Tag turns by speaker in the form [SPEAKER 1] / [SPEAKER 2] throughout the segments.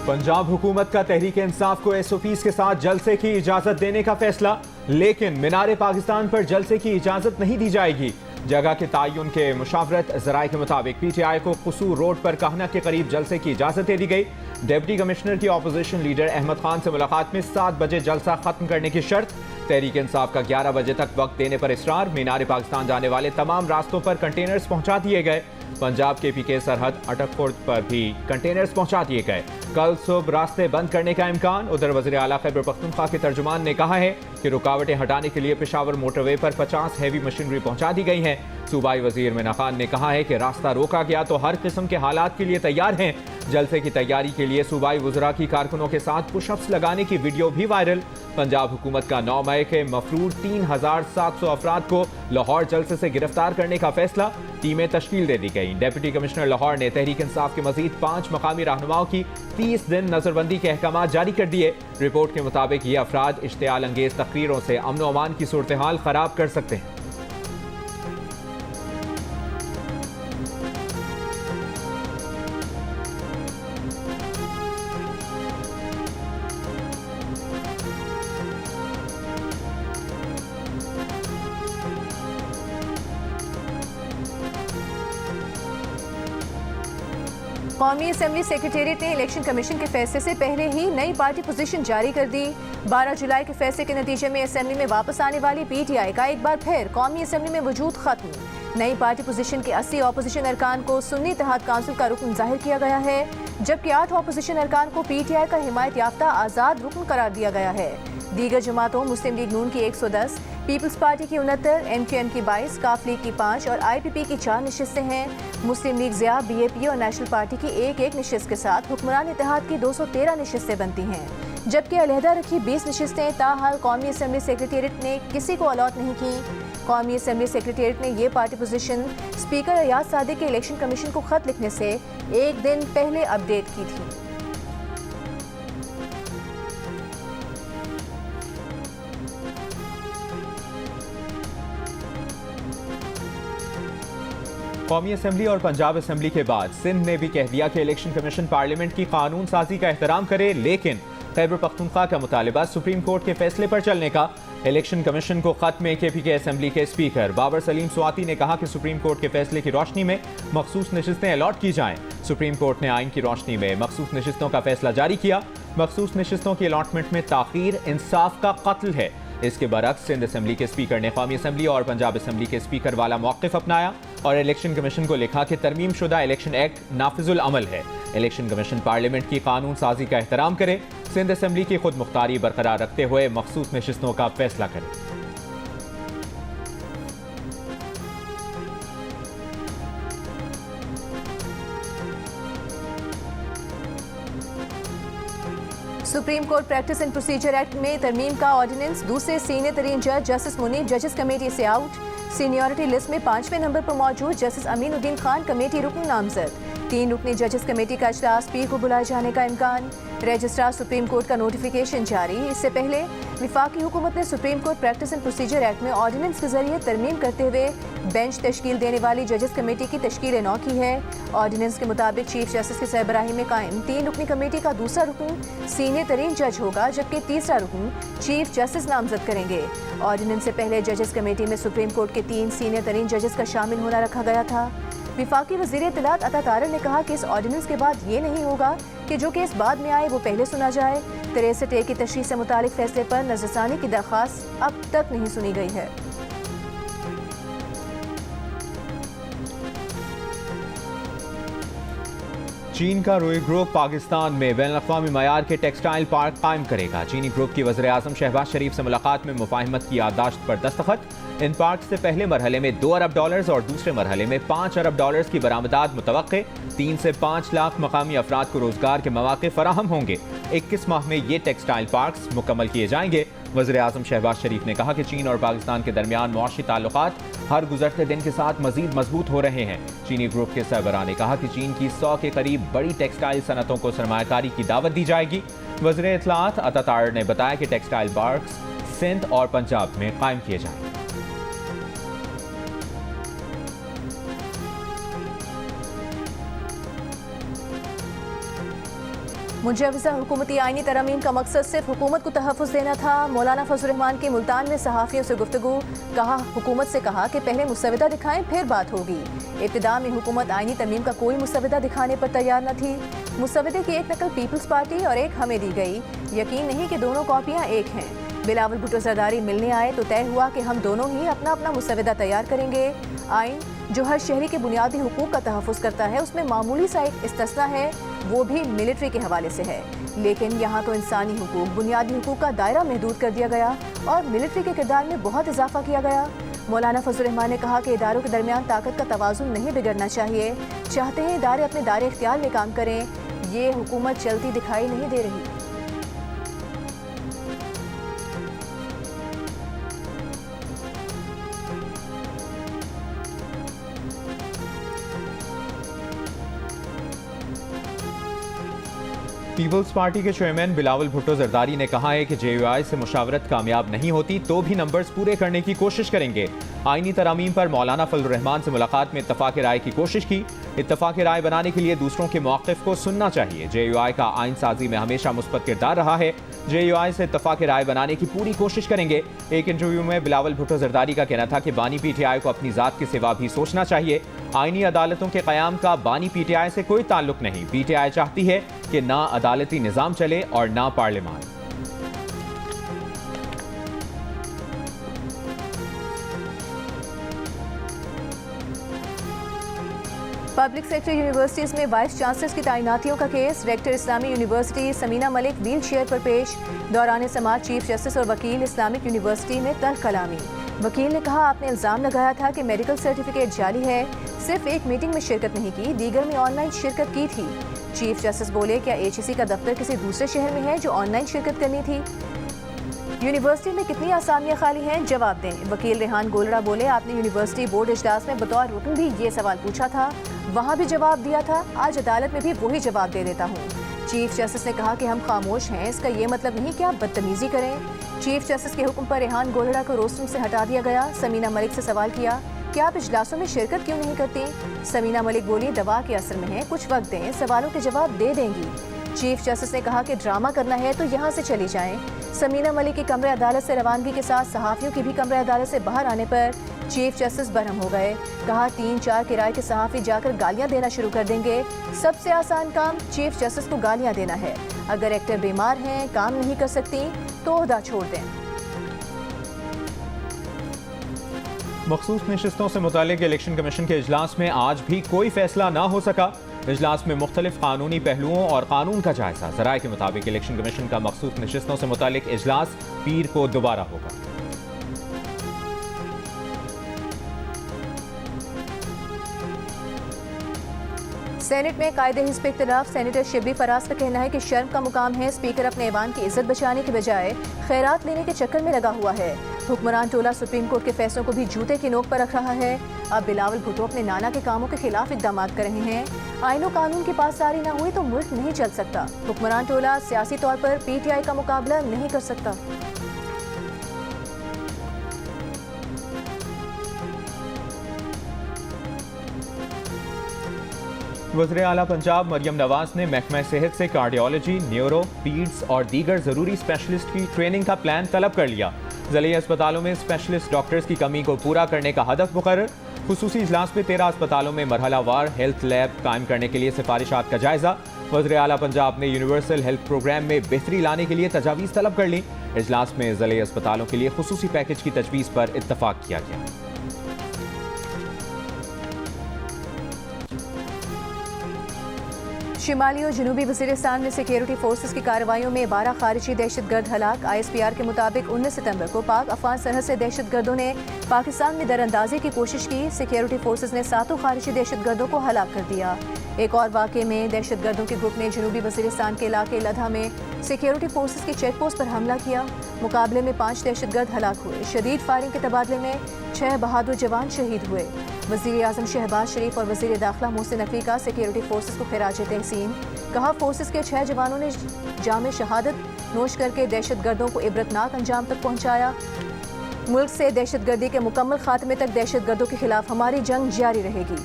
[SPEAKER 1] पंजाब हुकूमत का तहरीक इंसाफ को एसओपीज के साथ जलसे की इजाजत देने का फैसला, लेकिन मीनार पाकिस्तान पर जलसे की इजाजत नहीं दी जाएगी। जगह के तयन के मुशावरत जराये के मुताबिक पीटीआई को कसूर रोड पर कहना के करीब जलसे की इजाजत दे दी गई। डिप्टी कमिश्नर की अपोजिशन लीडर अहमद खान से मुलाकात में 7 बजे जलसा खत्म करने की शर्त। तहरीक इंसाफ का 11 बजे तक वक्त देने पर इसरार। मीनार पाकिस्तान जाने वाले तमाम रास्तों पर कंटेनर्स पहुंचा दिए गए। पंजाब के पीके सरहद अटकपुर पर भी कंटेनर्स पहुंचा दिए गए। कल सुबह रास्ते बंद करने का इम्कान। उधर वज़ीर आला खैबर पख्तूनख्वा के तर्जुमान ने कहा है कि रुकावटें हटाने के लिए पेशावर मोटरवे पर 50 हैवी मशीनरी पहुंचा दी गई है। सूबाई वजीर मीना खान ने कहा है कि रास्ता रोका गया तो हर किस्म के हालात के लिए तैयार हैं। जलसे की तैयारी के लिए सूबाई वज़रा की कारकुनों के साथ पुशअप्स लगाने की वीडियो भी वायरल। पंजाब हुकूमत का 9 मई के मफरूर 3700 अफराद को लाहौर जलसे से गिरफ्तार करने का फैसला। टीमें तश्कील दे दी गई। डिप्टी कमिश्नर लाहौर ने तहरीक इंसाफ के मजीद 5 मकामी रहनुमाओं की 30 दिन नजरबंदी के अहकाम जारी कर दिए। रिपोर्ट के मुताबिक ये अफराद इश्तियाल अंगेज तकरीरों से अमन व अमान की सूरत हाल खराब कर सकते हैं।
[SPEAKER 2] कौमी असेंबली सेक्रेटेरिएट ने इलेक्शन कमीशन के फैसले से पहले ही नई पार्टी पोजीशन जारी कर दी। 12 जुलाई के फैसले के नतीजे में असेंबली में वापस आने वाली पीटीआई का एक बार फिर कौमी असेंबली में वजूद खत्म। नई पार्टी पोजीशन के 80 ऑपोजिशन अरकान को सुन्नी इत्तेहाद काउंसिल का रुकन जाहिर किया गया है, जबकि 8 ऑपोजिशन अरकान को पीटीआई का हिमायत याफ्ता आज़ाद रुकन करार दिया गया है। दीगर जमातों मुस्लिम लीग नून की 110, पीपल्स पार्टी की 69, एमक्यूएम की 22, काफ लीग की 5 और आईपीपी की 4 नशिस्तें हैं। मुस्लिम लीग ज़िया, बीएपी और नेशनल पार्टी की एक नशिस्त के साथ हुक्मरान इत्तेहाद की 213 नशिस्तें बनती हैं, जबकि अलहदा रखी 20 नशिस्तें ताहाल कौमी असेंबली सेक्रेटेरिएट ने किसी को अलॉट नहीं की। कौमी असेंबली सेक्रेटेरिएट ने ये party position speaker Ayaz Sadiq के इलेक्शन कमीशन को खत लिखने से एक दिन पहले अपडेट की थी।
[SPEAKER 1] कौमी असेंबली और पंजाब असेंबली के बाद सिंध ने भी कह दिया कि इलेक्शन कमीशन पार्लियामेंट की कानून साजी का एहतराम करे, लेकिन खैबर पख्तूनख्वा का मुतालिबा सुप्रीम कोर्ट के फैसले पर चलने का। इलेक्शन कमीशन को खत में केपीके असेंबली के स्पीकर बाबर सलीम स्वाति ने कहा कि सुप्रीम कोर्ट के फैसले की रोशनी में मखसूस नशिस्तें अलॉट की जाएं। सुप्रीम कोर्ट ने आइन की रोशनी में मखसूस नशिस्तों का फैसला जारी किया। मखसूस नशिस्तों की अलॉटमेंट में ताखीर इंसाफ का कत्ल है। इसके बरक्स सिंध असेंबली के स्पीकर ने कौमी असेंबली और पंजाब असेंबली के स्पीकर वाला मौक़िफ़ अपनाया और इलेक्शन कमीशन को लिखा कि तरमीम शुदा इलेक्शन एक्ट नाफिजुल अमल है। इलेक्शन कमीशन पार्लियामेंट की कानून साजी का एहतराम करे, सिंध असेंबली की खुद मुख्तारी बरकरार रखते हुए मखसूस नशिस्तों का फैसला करे।
[SPEAKER 2] Supreme court practice and procedure act में तरमीम का ऑर्डिनेंस दूसरे सीनियर तरीन जज जस्टिस मुनीब जजेस कमेटी से आउट। सीनियरिटी लिस्ट में 5वें नंबर पर मौजूद जस्टिस अमीनुद्दीन खान कमेटी रुकन नामजद। 3 रुकनी जजेस कमेटी का इजलास पीर को बुलाए जाने का इम्कान। रजिस्ट्रार सुप्रीम कोर्ट का नोटिफिकेशन जारी। इससे पहले विफाकी हुकूमत ने supreme court practice and procedure act में ऑर्डिनेंस के जरिए तरमीम करते हुए बेंच तश्कील देने वाली जजेस कमेटी की तश्कील नौ की है। ऑर्डिनेंस के मुताबिक चीफ जस्टिस की सरबराही में कायम 3 रुकनी कमेटी का दूसरा रुकन सीनियर तरीन जज होगा, जबकि तीसरा रुकन चीफ जस्टिस नामजद करेंगे। ऑर्डिनेंस से पहले जजेस कमेटी में सुप्रीम कोर्ट के 3 सीनियर तरीन जजेस का शामिल होना रखा गया था। विफाकी वज़ीर इत्तलात अता तारर ने कहा कि इस ऑर्डिनेंस के बाद ये नहीं होगा कि जो केस बाद में आए वो पहले सुना जाए। 63A की तशरीह से मुतालिक फैसले पर नजरसानी की दरख्वास्त अब तक नहीं सुनी गई है।
[SPEAKER 1] चीन का रूई ग्रुप पाकिस्तान में बैनुल-अक़वामी मयार के टेक्सटाइल पार्क कायम करेगा। चीनी ग्रुप की वज़ीर आज़म शहबाज शरीफ से मुलाकात में मुफाहिमत की याददाश्त पर दस्तखत। इन पार्क से पहले मरहले में $2 अरब और दूसरे मरहले में $5 अरब की बरामदात मुतवक्के। 3 से 5 लाख मकामी अफराद को रोजगार के मौके फराहम होंगे। 21 माह में ये टेक्सटाइल पार्क्स मुकम्मल किए जाएंगे। वज़ीर आज़म शहबाज शरीफ ने कहा कि चीन और पाकिस्तान के दरमियान मुआशी ताल्लुकात हर गुजरते दिन के साथ मजीद मजबूत हो रहे हैं। चीनी ग्रुप के सरबराह ने कहा कि चीन की 100 के करीब बड़ी टेक्सटाइल सनतों को सरमायाकारी की दावत दी जाएगी। वज़ीर इत्तलात अता तारर ने बताया कि टेक्सटाइल पार्क्स सिंध और पंजाब में कायम किए जाएंगे।
[SPEAKER 2] मुजव्वज़ा हुकूमती आईनी तरमीम का मकसद सिर्फ हुकूमत को तहफ़्फ़ुज़ देना था। मौलाना फजल रहमान की मुल्तान में सहाफ़ियों से गुफ्तगू। हुकूमत से कहा कि पहले मुसवदा दिखाएं फिर बात होगी। इब्तिदा में हुकूमत आईनी तरमीम का कोई मुसवदा दिखाने पर तैयार न थी। मुसवदे की एक नकल पीपल्स पार्टी और एक हमें दी गई। यकीन नहीं कि दोनों कॉपियाँ एक हैं। बिलावल भुट्टो जरदारी मिलने आए तो तय हुआ कि हम दोनों ही अपना अपना मुसवदा तैयार करेंगे। आइन जो हर शहरी के बुनियादी हुकूक का तहफ़्फ़ुज़ करता है, उसमें मामूली सा एक इस्तिस्ना है, वो भी मिलिट्री के हवाले से है। लेकिन यहाँ तो इंसानी हुकूक, बुनियादी हुकूक का दायरा महदूद कर दिया गया और मिलिट्री के किरदार में बहुत इजाफा किया गया। मौलाना फजल रहमान ने कहा कि इदारों के दरमियान ताकत का तवाज़ुन नहीं बिगड़ना चाहिए। चाहते हैं इदारे अपने दायरे इख्तियार में काम करें। ये हुकूमत चलती दिखाई नहीं दे रही।
[SPEAKER 1] पीपल्स पार्टी के चेयरमैन बिलावल भुट्टो जरदारी ने कहा है कि JUI से मुशावरत कामयाब नहीं होती तो भी नंबर्स पूरे करने की कोशिश करेंगे। आईनी तरामीम पर मौलाना फजल रहमान से मुलाकात में इत्तफाक राय की कोशिश की। इत्तफाक राय बनाने के लिए दूसरों के मौक़िफ़ को सुनना चाहिए। JUI का आइन साजी में हमेशा मुस्बत किरदार रहा है। JUI से इत्तफाक राय बनाने की पूरी कोशिश करेंगे। एक इंटरव्यू में बिलावल भुट्टो जरदारी का कहना था कि बानी PTI को अपनी ज़ात के सिवा भी सोचना चाहिए। आईनी अदालतों के क़याम का बानी PTI से कोई ताल्लुक नहीं। PTI चाहती है कि ना अदालती निज़ाम चले और ना पार्लियामान।
[SPEAKER 2] पब्लिक सेक्टर यूनिवर्सिटीज़ में वाइस चांसलर्स की तैनातियों का केस। रेक्टर इस्लामी university Samina Malik wheelchair पर पेश। दौरान समाअत चीफ जस्टिस और वकील इस्लामिक यूनिवर्सिटी में तल्ख कलामी। वकील ने कहा, आपने इल्ज़ाम लगाया था कि मेडिकल सर्टिफिकेट जाली है। सिर्फ एक मीटिंग में शिरकत नहीं की, दीगर में ऑनलाइन शिरकत की थी। चीफ जस्टिस बोले, क्या HEC का दफ्तर किसी दूसरे शहर में है जो ऑनलाइन शिरकत करनी थी? यूनिवर्सिटी में कितनी आसामियाँ खाली हैं, जवाब दें। वकील रेहान गोलड़ा बोले, आपने यूनिवर्सिटी बोर्ड इजलास में बतौर रुकन भी ये सवाल पूछा था, वहाँ भी जवाब दिया था, आज अदालत में भी वही जवाब दे देता हूँ। चीफ जस्टिस ने कहा कि हम खामोश हैं, इसका ये मतलब नहीं कि आप बदतमीजी करें। चीफ जस्टिस के हुक्म पर रेहान गोलड़ा को रोस्टरूम से हटा दिया गया। समीना मलिक से सवाल किया कि आप इजलासों में शिरकत क्यों नहीं करती? समीना मलिक बोली, दवा के असर में है, कुछ वक्त दें, सवालों के जवाब दे देंगी। चीफ जस्टिस ने कहा कि ड्रामा करना है तो यहाँ से चली जाएं। समीना मलिक की कमरे अदालत से रवानगी के साथ सहाफ़ियों की भी कमरे अदालत से बाहर आने पर चीफ जस्टिस बरहम हो गए। कहा, 3-4 किराए के सहाफ़ी जाकर गालियाँ देना शुरू कर देंगे। सबसे आसान काम चीफ जस्टिस को गालियाँ देना है। अगर एक्टर बीमार हैं, काम नहीं कर सकती तो ओहदा छोड़ दें।
[SPEAKER 1] मखसूस नशिस्तों से मुतालिक इलेक्शन कमीशन के इजलास में आज भी कोई फैसला ना हो सका। इजलास में मुख्तलिफ कानूनी पहलुओं और कानून का जायजा। ज़राए के मुताबिक इलेक्शन कमीशन का मखसूस नशिस्तों से मुतालिक इजलास पीर को दोबारा होगा।
[SPEAKER 2] सेनेट में कायदे हिस्ब इख्तिलाफ। सेनेटर शिबली फराज का कहना है कि शर्म का मुकाम है, स्पीकर अपने ऐवान की इज्जत बचाने के बजाय खैरात लेने के चक्कर में लगा हुआ है। हुक्मरान टोला सुप्रीम कोर्ट के फैसलों को भी जूते की नोक पर रख रहा है। अब बिलावल भुट्टो अपने नाना के कामों के खिलाफ इकदाम कर रहे हैं। आईनो कानून की पासदारी न हुई तो मुल्क नहीं चल सकता। हुक्मरान टोला सियासी तौर पर PTI का मुकाबला नहीं कर सकता।
[SPEAKER 1] वज़ीर आला पंजाब मरियम नवाज ने महकमा सेहत से कार्डियोलॉजी, न्यूरो, पीड्स और दीगर ज़रूरी स्पेशलिस्ट की ट्रेनिंग का प्लान तलब कर लिया। ज़िले अस्पतालों में स्पेशलिस्ट डॉक्टर्स की कमी को पूरा करने का हदफ मुकर्रर। खुसूसी इजलास में 13 अस्पतालों में मरहलावार हेल्थ लैब कायम करने के लिए सिफारिशात का जायजा। वज़ीर आला पंजाब ने यूनिवर्सल हेल्थ प्रोग्राम में बेहतरी लाने के लिए तजावीज़ तलब कर ली। इजलास में ज़िले अस्पतालों के लिए खुसूसी पैकेज की तजवीज़ पर इत्तफाक किया गया।
[SPEAKER 2] शिमाली और जनूबी वज़ीरिस्तान में सिक्योरिटी फोर्सेस की कार्रवाइयों में 12 खारिजी दहशतगर्द हलाक। ISPR के मुताबिक 19 सितंबर को पाक अफगान सरहद से दहशतगर्दों ने पाकिस्तान में दरअंदाजी की कोशिश की। सिक्योरिटी फोर्सेस ने 7 खारिजी दहशतगर्दों को हलाक कर दिया। एक और वाक़े में दहशतगर्दों के ग्रुप ने जनूबी वज़ीरिस्तान के इलाके लधा में सिक्योरिटी फोर्सेस की चेक पोस्ट पर हमला किया। मुकाबले में 5 दहशतगर्द हलाक हुए। शदीद फायरिंग के तबादले में 6 बहादुर जवान शहीद हुए। वज़ीर आज़म शहबाज शरीफ और वज़ीर दाखिला मोहसिन नकवी का सिक्योरिटी फोर्सेस को खिराज तहसीन। कहा, फोर्सेस के 6 जवानों ने जामे शहादत नोश करके दहशतगर्दों को इबरतनाक अंजाम तक पहुँचाया। मुल्क से दहशतगर्दी के मुकम्मल खात्मे तक दहशतगर्दों के खिलाफ हमारी जंग जारी रहेगी।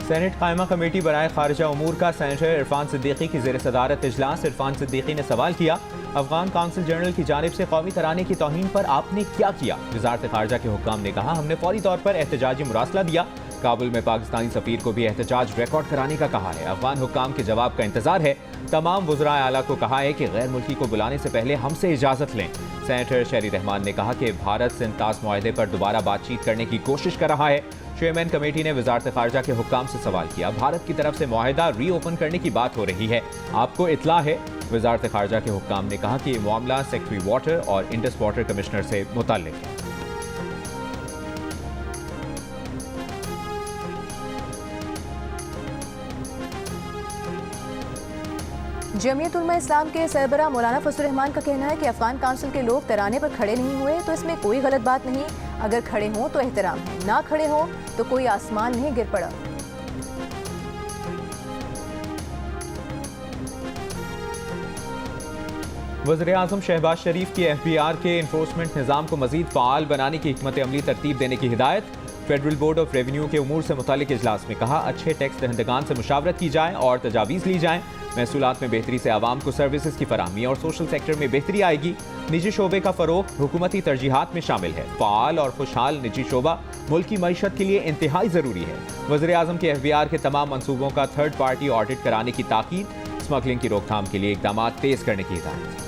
[SPEAKER 1] सेनेट कायमा कमेटी बराए खारजा उमूर का सेनेटर इरफान सिद्दीकी की ज़ेर सदारत इजलास। इरफान सिद्दीकी ने सवाल किया, अफगान काउंसिल जनरल की जानिब से कौमी तराने की तौहीन पर आपने क्या किया? वज़ारत खारजा के हुक्काम ने कहा, हमने फौरी तौर पर एहतजाजी मुरासला दिया। काबुल में पाकिस्तानी सफीर को भी एहतजाज रिकॉर्ड कराने का कहा है। अफगान हुक्काम के जवाब का इंतजार है। तमाम वज़राए आला को कहा है कि गैर मुल्की को बुलाने से पहले हमसे इजाज़त लें। सेनेटर शहरी रहमान ने कहा कि भारत सिंध तास मुआहदे पर दोबारा बातचीत करने की कोशिश कर रहा है। चेयरमैन कमेटी ने वज़ारत खारजा के हुक्काम से सवाल किया, भारत की तरफ से मुआहदा रीओपन करने की बात हो रही है, आपको इत्ला है? वज़ारत खारजा के हुक्काम ने कहा कि ये मामला सेक्रेटरी वाटर और इंडस वाटर कमिश्नर से मुताल्लिक है।
[SPEAKER 2] जमीयत उलमा इस्लाम के सरबराह मौलाना फजल रहमान का कहना है कि अफगान काउंसिल के लोग तराने पर खड़े नहीं हुए तो इसमें कोई गलत बात नहीं। अगर खड़े हों तो एहतराम है, ना खड़े हों तो कोई आसमान नहीं गिर पड़ा।
[SPEAKER 1] वज़ीर आज़म शहबाज शरीफ की FBI के इन्फोर्समेंट निज़ाम को मज़ीद फ़ाल बनाने की हिकमत अमली तरतीब देने की हिदायत। फेडरल बोर्ड ऑफ रेवेन्यू के उमूर से मुतालिक इजलास में कहा, अच्छे टैक्स दहंदगान से मुशावरत की जाए और तजावीज़ ली जाएँ। महसूलात में बेहतरी से आवाम को सर्विसेज की फराहमी और सोशल सेक्टर में बेहतरी आएगी। निजी शोबे का फ़रोग़ हुकूमती तरजीहात में शामिल है। फ़ाल और खुशहाल निजी शोबा मुल्क की मईशत के लिए इंतहाई ज़रूरी है। वज़ीर आज़म के FBI के तमाम मनसूबों का थर्ड पार्टी ऑडिट कराने की ताकीद। स्मगलिंग की रोकथाम के लिए इक़दाम तेज़ करने की हिदायत।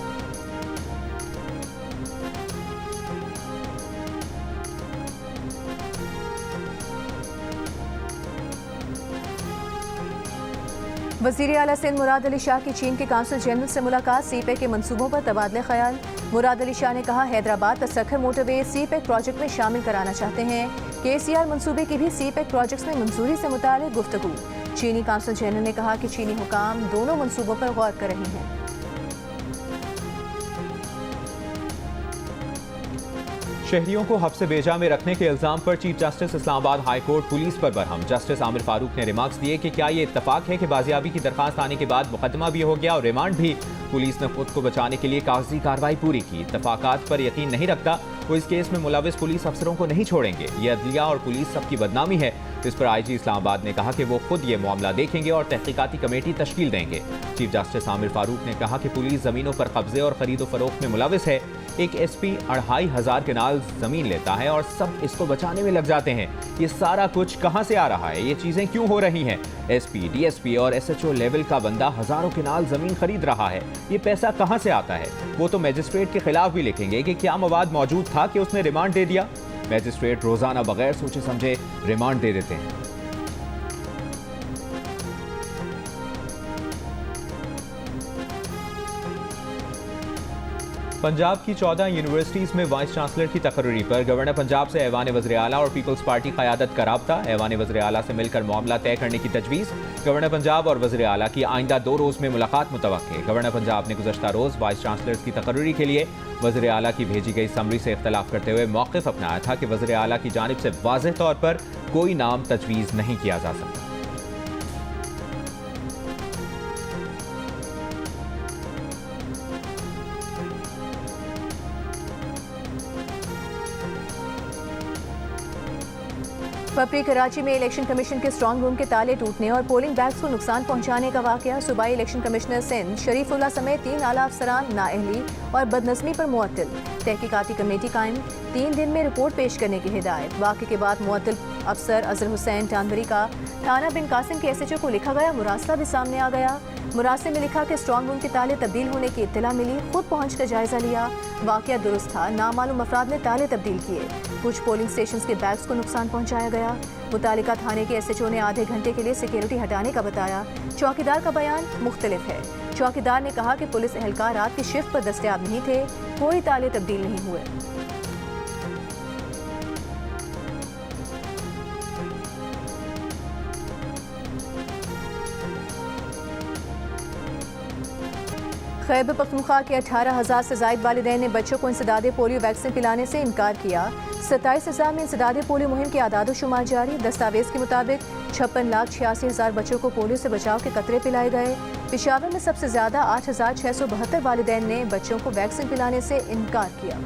[SPEAKER 2] वज़ीर आला सिंध मुराद अली शाह की चीन के काउंसिल जनरल से मुलाकात। सीपेक के मंसूबों पर तबादले ख्याल। मुराद अली शाह ने कहा, हैदराबाद तसखर मोटरवे सीपेक प्रोजेक्ट में शामिल कराना चाहते हैं। KCR मंसूबे की भी सीपेक प्रोजेक्ट्स में मंजूरी से मुताल्लिक़ गुफ्तगू। चीनी काउंसिल जनरल ने कहा कि चीनी हुकाम दोनों मंसूबों पर गौर कर रहे हैं।
[SPEAKER 1] शहरियों को हब्स बेजा में रखने के इल्जाम पर chief justice Islamabad high court police पर बरहम। जस्टिस आमिर फारूक ने रिमार्क्स दिए कि क्या ये इत्तफाक है कि बाजियाबी की दरखास्त आने के बाद मुकदमा भी हो गया और रिमांड भी। पुलिस ने खुद को बचाने के लिए कागजी कार्रवाई पूरी की। इत्तफाकात पर यकीन नहीं रखता वो इस केस में मुलविस पुलिस अफसरों को नहीं छोड़ेंगे। ये अदलिया और पुलिस सबकी बदनामी है। इस पर IG इस्लामाबाद ने कहा कि वो खुद ये मामला देखेंगे और तहकीकाती कमेटी तश्कील देंगे। चीफ जस्टिस आमिर फारूक ने कहा कि पुलिस जमीनों पर कब्जे और खरीदो फरोख्त में मुलविस है। एक SP 2500 केनाल जमीन लेता है और सब इसको बचाने में लग जाते हैं। ये सारा कुछ कहां से आ रहा है? ये चीजें क्यों हो रही हैं? SP, DSP और SHO लेवल का बंदा हजारों केनाल जमीन खरीद रहा है। ये पैसा कहां से आता है? वो तो मजिस्ट्रेट के खिलाफ भी लिखेंगे कि क्या मवाद मौजूद था कि उसने रिमांड दे दिया। मजिस्ट्रेट रोजाना बगैर सोचे समझे रिमांड दे देते हैं। पंजाब की 14 यूनिवर्सिटीज़ में वाइस चांसलर की तकर्री पर गवर्नर पंजाब से ऐवान वज़ीर आला और पीपल्स पार्टी क़यादत का राब्ता। ऐवान वज़ीर आला से मिलकर मामला तय करने की तजवीज़। गवर्नर पंजाब और वज़ीर आला की आइंदा 2 रोज़ में मुलाकात मुतवक्के। गवर्नर पंजाब ने गुज़श्ता रोज़ वाइस चांसलर्स की तकर्री के लिए वज़ीर आला की भेजी गई समरी से इख्तलाफ करते हुए मौक़िफ़ अपनाया था कि वज़ीर आला की जानिब से वाज़ेह तौर पर कोई नाम तजवीज़ नहीं किया जा सकता।
[SPEAKER 2] पपरी कराची में इलेक्शन कमीशन के स्ट्रांग रूम के ताले टूटने और पोलिंग बैग्स को नुकसान पहुंचाने का वाकया। सूबाई इलेक्शन कमिश्नर सिंध शरीफुल्लाह समेत 3 आला अफसरान नाअहली और बदनज़मी पर मुअत्तल। तहकीकाती कमेटी कायम, 3 दिन में रिपोर्ट पेश करने की हिदायत। वाक़े के बाद मुअत्तल अफसर अजहर हुसैन टानबरी का थाना बिन कासिम के SHO को लिखा गया मुरासला भी सामने आ गया। मुरासले में लिखा कि स्ट्रांग रूम के ताले तब्दील होने की इत्तला मिली, खुद पहुँच कर जायजा लिया। वाकया दुरुस्त था, नामालूम अफराद ने ताले तब्दील किए। कुछ पोलिंग स्टेशन के बैग्स को नुकसान पहुंचाया गया। मुतालिका थाने के SHO ने आधे घंटे के लिए सिक्योरिटी हटाने का बताया। चौकीदार का बयान मुख्तलिफ है। चौकीदार ने कहा कि पुलिस एहलकार रात की शिफ्ट पर दस्तयाब नहीं थे, कोई ताले तब्दील नहीं हुए। खैबर पख्तूनख्वा के 18,000 से ज़ायद वालिदैन ने बच्चों को इंसदादे पोलियो वैक्सीन पिलाने से इनकार किया। 27,000 में इंसदादे पोलियो मुहिम के आदाद शुमार जारी। दस्तावेज के मुताबिक 56,86,000 बच्चों को पोलियो से बचाव के कतरे पिलाए गए। पेशावर में सबसे ज़्यादा 8,672 वालिदैन ने बच्चों को वैक्सीन पिलाने से इनकार किया।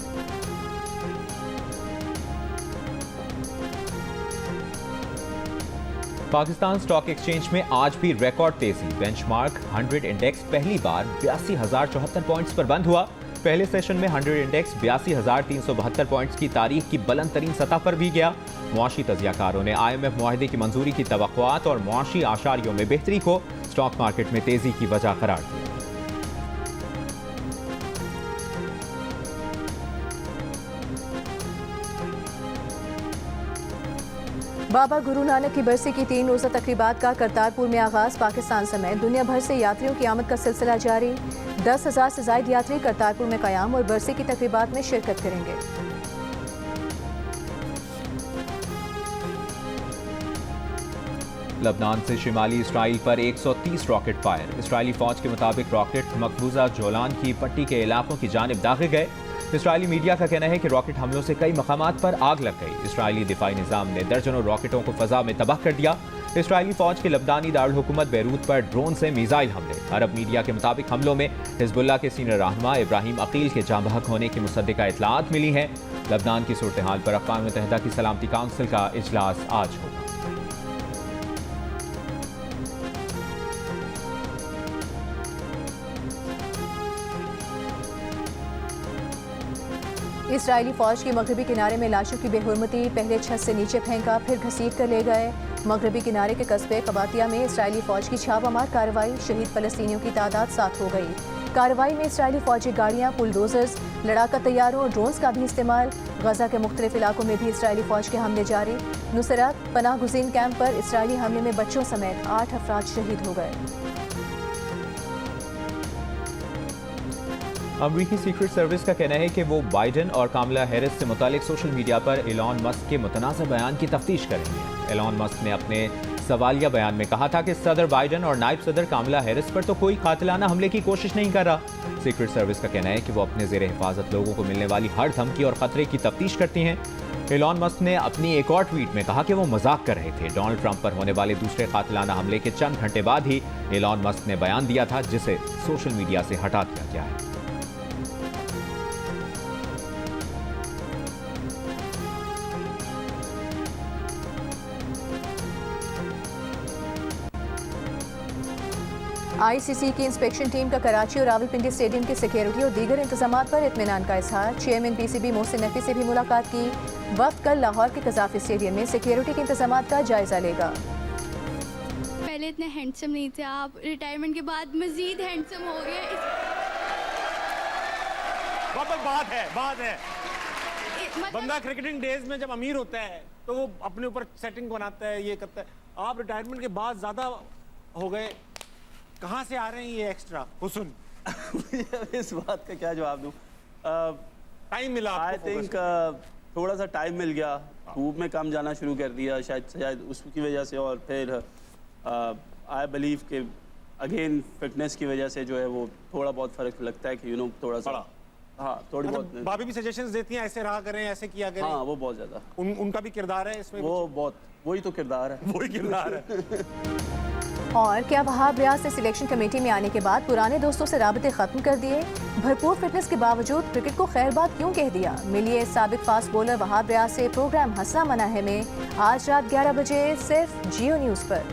[SPEAKER 1] पाकिस्तान स्टॉक एक्सचेंज में आज भी रिकॉर्ड तेजी। बेंचमार्क 100 इंडेक्स पहली बार 82,074 पॉइंट्स पर बंद हुआ। पहले सेशन में 100 इंडेक्स 82,372 पॉइंट्स की तारीख की बुलंद तरीन सतह पर भी गया। मुआशी तजियाकारों ने IMF मुआहदे की मंजूरी की तवक्कुआत और मुआशी आशारियों में बेहतरी को स्टॉक मार्केट में तेजी की वजह करार दिया।
[SPEAKER 2] बाबा गुरु नानक की बरसी की 3 रोज़ा तकरीबात का करतारपुर में आगाज। पाकिस्तान समेत दुनिया भर से यात्रियों की आमद का सिलसिला जारी। 10,000 से ज़ायद यात्री करतारपुर में क़याम और बरसी की तकरीबात में शिरकत करेंगे।
[SPEAKER 1] लबनान से शिमाली इसराइल पर 130 रॉकेट फायर। इसराइली फौज के मुताबिक रॉकेट मकबूजा जोलान की पट्टी के इलाकों की जानिब दागे गए। इसराइली मीडिया का कहना है कि रॉकेट हमलों से कई मकामात पर आग लग गई। इसराइली दिफाई निज़ाम ने दर्जनों रॉकेटों को फजा में तबाह कर दिया। इसराइली फौज के लबनानी दारुल हुकूमत बैरूत पर ड्रोन से मिसाइल हमले। अरब मीडिया के मुताबिक हमलों में हिजबुल्लाह के सीनियर रहनुमा इब्राहिम अकील के जाँ बहक होने की मुसद्दिका इतलात मिली हैं। लबनान की सूरत हाल पर अक़वाम मुत्तहिदा की सलामती काउंसिल का इजलास आज होगा।
[SPEAKER 2] इसराइली फौज के मगरबी किनारे में लाशों की बेहुरमती। पहले छत से नीचे फेंका, फिर घसीट कर ले गए। मगरबी किनारे के कस्बे कबातिया में इसराइली फौज की छापामार कार्रवाई। शहीद फलस्तीनियों की तादाद 7 हो गई। कार्रवाई में इसराइली फौजी गाड़ियाँ, बुलडोजर्स, लड़ाका तैयारों और ड्रोन्स का भी इस्तेमाल। गजा के मुख्तलिफ इलाकों में भी इसराइली फौज के हमले जारी। नुसरत पनाह गुज़ीन कैंप पर इसराइली हमले में बच्चों समेत 8 अफराद शहीद हो गए।
[SPEAKER 1] अमरीकी सीक्रेट सर्विस का कहना है कि वो बाइडन और कामला हैरिस से मुतालिक सोशल मीडिया पर एलॉन मस्क के मुतनाज़ बयान की तफ्तीश करेंगे। एलॉन मस्क ने अपने सवालिया बयान में कहा था कि सदर बाइडन और नायब सदर कामला हैरिस पर तो कोई कातिलाना हमले की कोशिश नहीं कर रहा। सीक्रेट सर्विस का कहना है कि वो अपने ज़ेर हिफाजत लोगों को मिलने वाली हर धमकी और खतरे की तफ्तीश करती हैं। एलॉन मस्क ने अपनी एक और ट्वीट में कहा कि वो मजाक कर रहे थे। डोनाल्ड ट्रंप पर होने वाले दूसरे कातिलाना हमले के चंद घंटे बाद ही एलॉन मस्क ने बयान दिया था, जिसे सोशल मीडिया से हटा दिया गया है।
[SPEAKER 2] ICC की इंस्पेक्शन टीम का कराची और रावलपिंडी स्टेडियम की सिक्योरिटी और दीगर इंतजामात पर इत्मीनान का इजहार। चेयरमैन PCB मोहसिन नकवी से भी मुलाकात की। वक्त कल लाहौर के कज़ाफ़ी स्टेडियम में सिक्योरिटी के इंतजामात का जायजा लेगा।
[SPEAKER 3] पहले इतने हैंडसम नहीं थे आप, रिटायरमेंट के बाद मजीद हैंडसम हो गए।
[SPEAKER 4] बात है बंदा क्रिकेटिंग डेज में जब अमीर होता है तो वो अपने ऊपर सेटिंग बनाता है, ये करता है। आप रिटायरमेंट के बाद ज्यादा हो गए, कहाँ से आ रहे हैं ये एक्स्ट्रा हुस्न?
[SPEAKER 5] इस बात का क्या जवाब दूं?
[SPEAKER 4] टाइम मिला?
[SPEAKER 5] आई थिंक थोड़ा सा टाइम मिल गया। धूप में कम जाना शुरू कर दिया शायद उसकी वजह से, और फिर आई बिलीव कि अगेन फिटनेस की वजह से जो है वो थोड़ा बहुत फर्क लगता है कि थोड़ा सा थोड़ी बहुत।
[SPEAKER 4] भाभी भी सजेशंस देती हैं ऐसे रहा करें, ऐसे किया करें।
[SPEAKER 5] हाँ, वो बहुत ज्यादा
[SPEAKER 4] उनका भी किरदार है इसमें।
[SPEAKER 5] वही तो किरदार है।
[SPEAKER 4] वही किरदार है।
[SPEAKER 2] और क्या वहाब रियाज ने सिलेक्शन कमेटी में आने के बाद पुराने दोस्तों से राबते खत्म कर दिए? भरपूर फिटनेस के बावजूद क्रिकेट को खैरबाद क्यों कह दिया? मिलिए साबिक फास्ट बॉलर वहाब रियाज से। प्रोग्राम हंसना मना है में आज रात 11 बजे सिर्फ जियो न्यूज़ पर।